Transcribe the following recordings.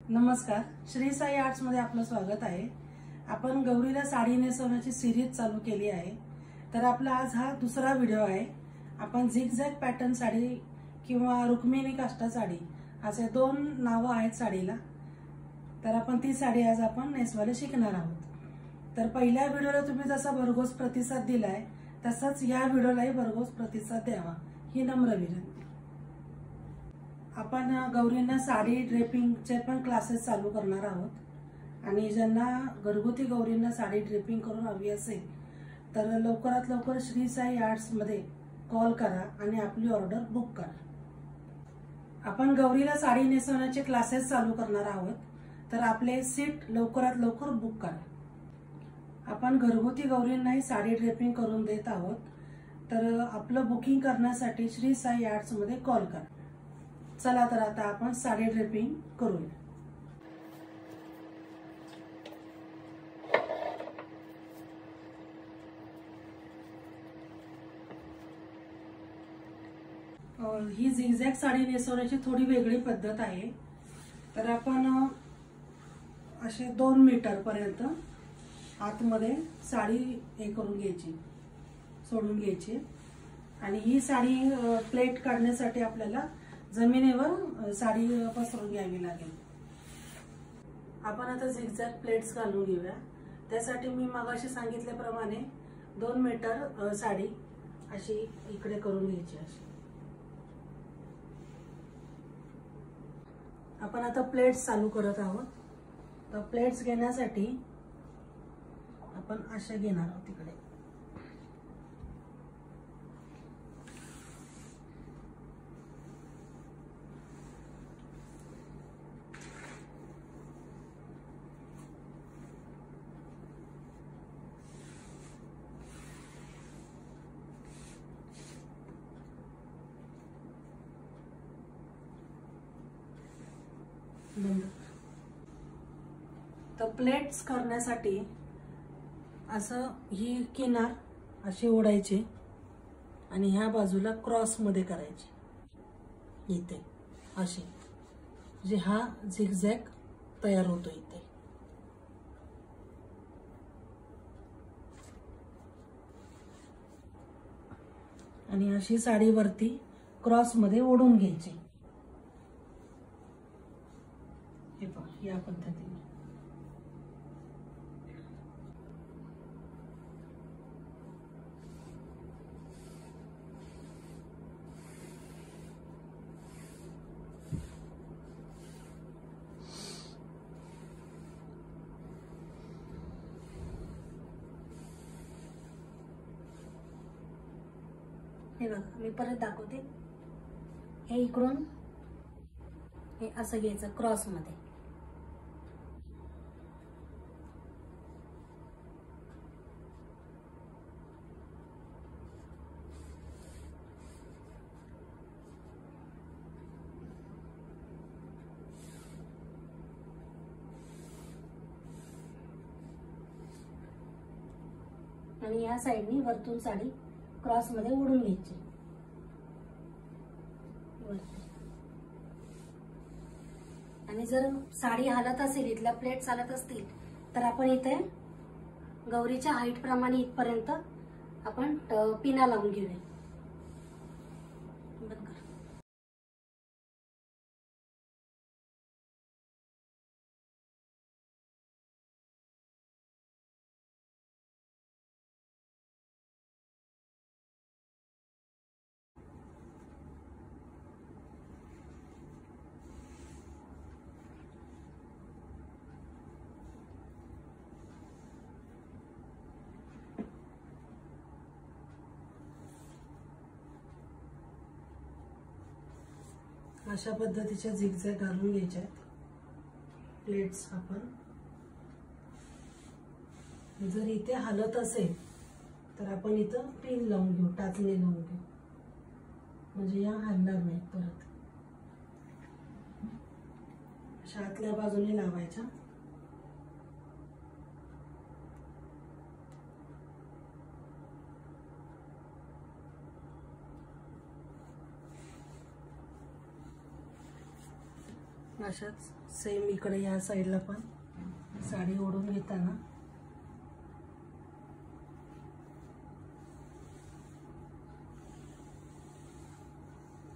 नमस्कार, श्री साई आर्ट्स मध्ये आपलं स्वागत आहे। आपण गौरीला साडी नेसवण्याची सिरीज चालू केली आहे। तर आपला आज हा दुसरा व्हिडिओ आहे। आपण झिगझॅग पॅटर्न साडी किंवा रुक्मिणी काष्टा साडी असे दोन नाव आहेत साडीला। तर आपण ती साडी आज आपण नेसवायला शिकणार आहोत। तर पहिल्या व्हिडिओला तुम्ही जसा भरघोस प्रतिसाद दिलाय तसाच या व्हिडिओलाही भरघोस प्रतिसाद द्यावा ही नम्र विनंती। आपण गौरींना साडी ड्रेपिंगचे पण क्लासेस चालू करणार आहोत आणि ज्यांना घरगुती गौरींना साडी ड्रेपिंग करून हवी असेल तर लवकरात लवकर श्री साई आर्ट्स मध्ये कॉल करा आणि आपली ऑर्डर बुक करा। आपण गौरीला साडी नेसवण्याचे क्लासेस चालू करणार आहोत, तर आपले सीट लवकरात लवकर बुक करा। आपण घरगुती गौरींनाही साडी ड्रेपिंग करून देत आहोत, तर आपलं बुकिंग करण्यासाठी श्री साई आर्ट्स मध्ये कॉल करा। चला तर आता आपण साडी ड्रेपिंग करूया। ही झिगझॅग साडी नेसवण्याची थोडी वेगळी पद्धत आहे। तर आपण असे 2 मीटर पर्यंत आतमध्ये साडी हे करून घ्यायची, सोडून घ्यायची आणि ही साडी प्लेट काढण्यासाठी आपल्याला जमिनीवर साडी पसरून घ्यावी लागेल। आपण आता झिगझॅग प्लेट्स घालून घेऊया। त्यासाठी मी मगाशी सांगितल्याप्रमाणे 2 मीटर साडी अशी इकडे करून घ्यायची। अशी आपण आता प्लेट्स चालू करत आहोत। तर प्लेट्स घेण्यासाठी आपण अशा घेणार आहोत तिकडे। तर प्लेट्स करण्यासाठी असं ही किनार अशी ओढायची आणि ह्या बाजूला क्रॉस मध्ये करायची इथे अशी, जे हा झिगझॅग तयार होतो इथे। आणि अशी साडी वरती क्रॉस मध्ये ओढून घ्यायची। हे पहा, या पद्धतीने। हे बघा, मी परत दाखवते। हे इकडून हे असं घ्यायचं क्रॉस मध्ये। आणि या साइडनी वरतून साडी क्रॉस मध्ये ओढून घ्यायची वरती। आणि जर साडी हालत असेल, इथल्या प्लेट्स हालत असतील, तर आपण इथे गौरीच्या हाईट प्रमाणे इथपर्यंत आपण पिना लावून घेऊया। बंद कर। अशा पद्धतीच्या झिगझॅग घालून घ्यायच्या प्लेट्स आपण। जर इथे हालत असेल तर आपण इथं पिन लावून घेऊ, टाचणी लावून घेऊ, म्हणजे या हलणार नाही परत। अशा आतल्या बाजूने लावायच्या। अशाच सेम इकडे या साईडला पण साडी ओढून घेताना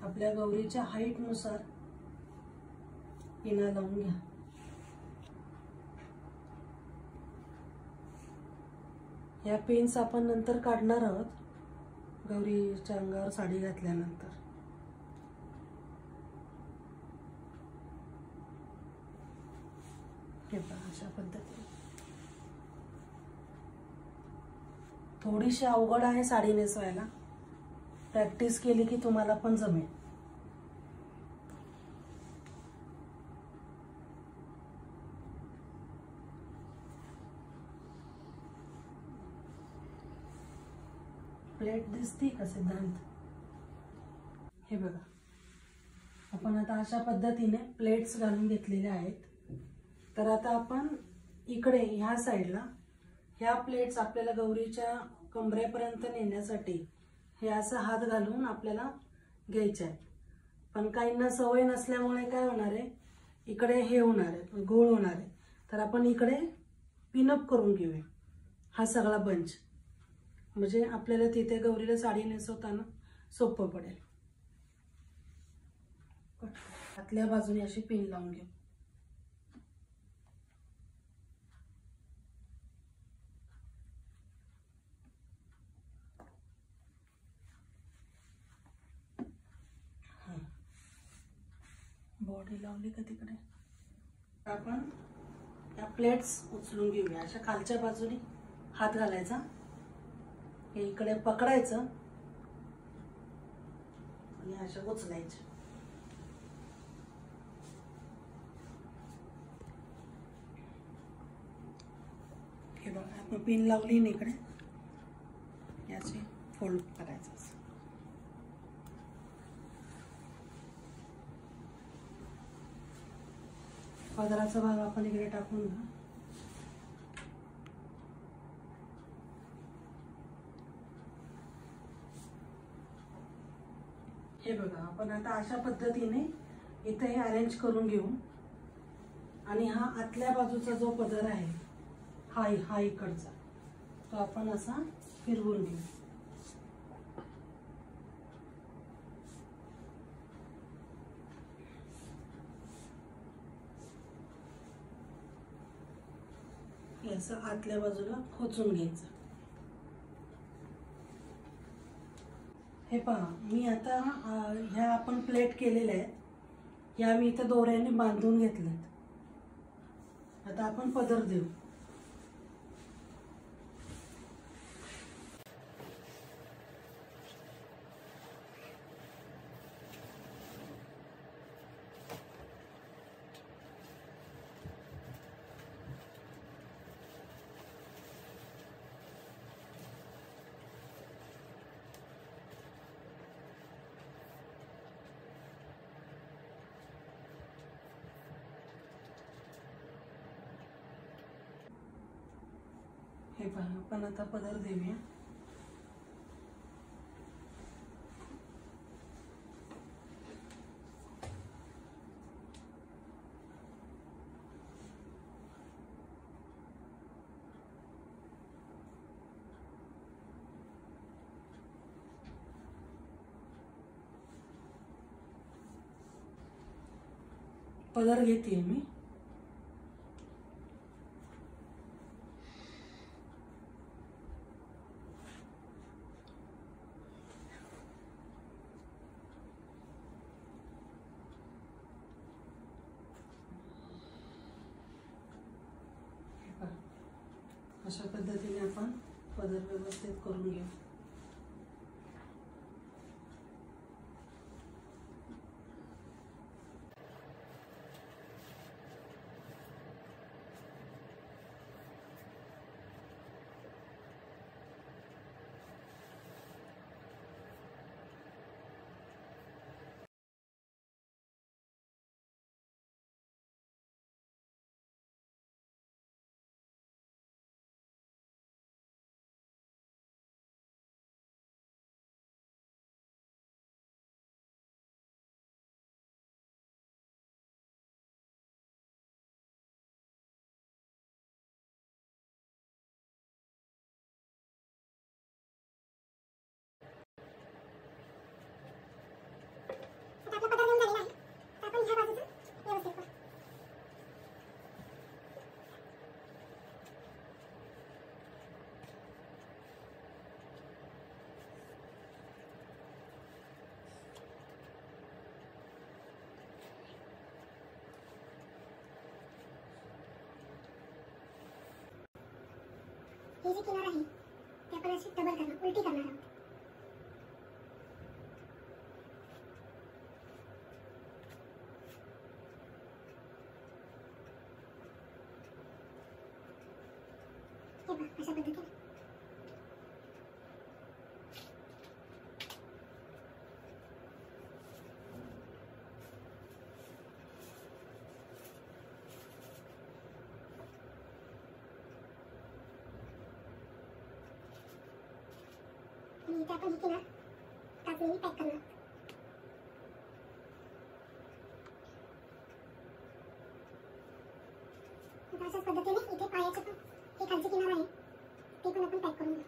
आपल्या गौरीच्या हाईटनुसार पिना लावून घ्या. या पिन्स आपण नंतर काढणार आहोत गौरीच्या अंगावर साडी घातल्यानंतर. हे पहा अशा पद्धतीने. थोडीशी अवघड आहे साडी नेसवायला, प्रॅक्टिस केली की तुम्हाला पण जमेल. प्लेट दिसती का सिद्धांत? हे बघा, आपण आता अशा पद्धतीने प्लेट्स घालून घेतलेल्या आहेत. तर आता आपण इकडे ह्या साईडला ह्या प्लेट्स आपल्याला गौरीच्या कमरेपर्यंत नेण्यासाठी हे असं हात घालून आपल्याला घ्यायचे आहेत. पण काहींना सवय नसल्यामुळे काय होणार आहे, इकडे हे होणार आहे, गोळ होणार आहे. तर आपण इकडे पिनअप करून घेऊया हा सगळा बंच, म्हणजे आपल्याला तिथे गौरीला साडी नेसवताना सोपं पडेल. आतल्या बाजूने अशी पिन लावून घेऊ. बॉडी लावली का तिकडे. आपण या प्लेट्स उचलून घेऊया. अशा खालच्या बाजूने हात घालायचा, हे इकडे पकडायचं आणि अशा उचलायचं. हे बघा, आपण पिन लावली ना इकडे, याचे फोल्ड करायचं. पदराचा भाग आपण इकडे टाकून घ्या. हे बघा, आपण आता अशा पद्धतीने इथे हे अरेंज करून घेऊ आणि हा आतल्या बाजूचा जो पदर आहे हा इकडचा तो आपण असा फिरवून घेऊ. असं आतल्या बाजूला खोचून घ्यायचं. हे पहा, मी आता ह्या आपण प्लेट केलेल्या आहेत, ह्या मी इथं दोऱ्याने बांधून घेतल्यात. आता आपण पदर देऊ. हे पहा, आपण आता पदर देऊया. पदर घेते मी. अशा पद्धतीने आपण पदर व्यवस्थित करून घेऊ. ही जी किनार आहे ते आपण अशी डबल करणार, उलटी करणार आहोत. हे बघा अशा पद्धतीने. आणि इथे आपण ही किनार टाचणीने पॅक करणार. आता अशाच पद्धतीने इथे पायाचं पण हे खालची किनार आहे ते पण आपण पॅक करून घेऊ.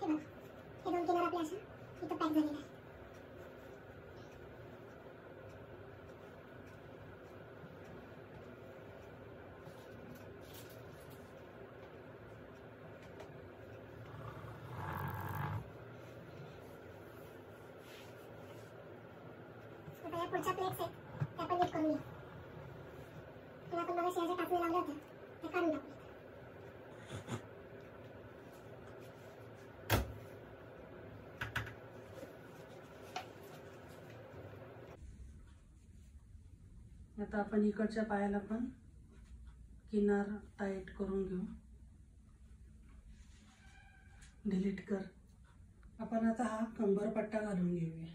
हे बघा हे दोन किनार आपल्या अशा इथं पॅक झालेले आहेत. आता या पुढच्या प्लेट्स आहेत त्या आपण नीट करून घेऊ. आणि आपण मगाशी याच्या टाचणी लावल्या होत्या त्या काढून टाकू. आता आपण इकडच्या पायाला पण किनार टाईट करून घेऊ. डिलीट कर. आपण आता हा कंबर पट्टा घालून घेऊया.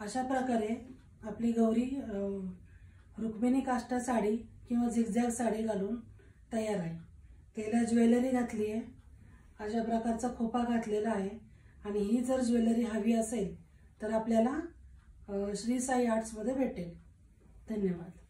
अशा प्रकारे आपली गौरी रुक्मिणी काष्टा साडी किंवा झिगझॅग साडी घालून तयार आहे. त्याला ज्वेलरी घातली आहे, अशा प्रकारचा खोपा घातलेला आहे. आणि ही जर ज्वेलरी हवी असेल तर आपल्याला श्री साई आर्ट्समध्ये भेटेल. धन्यवाद.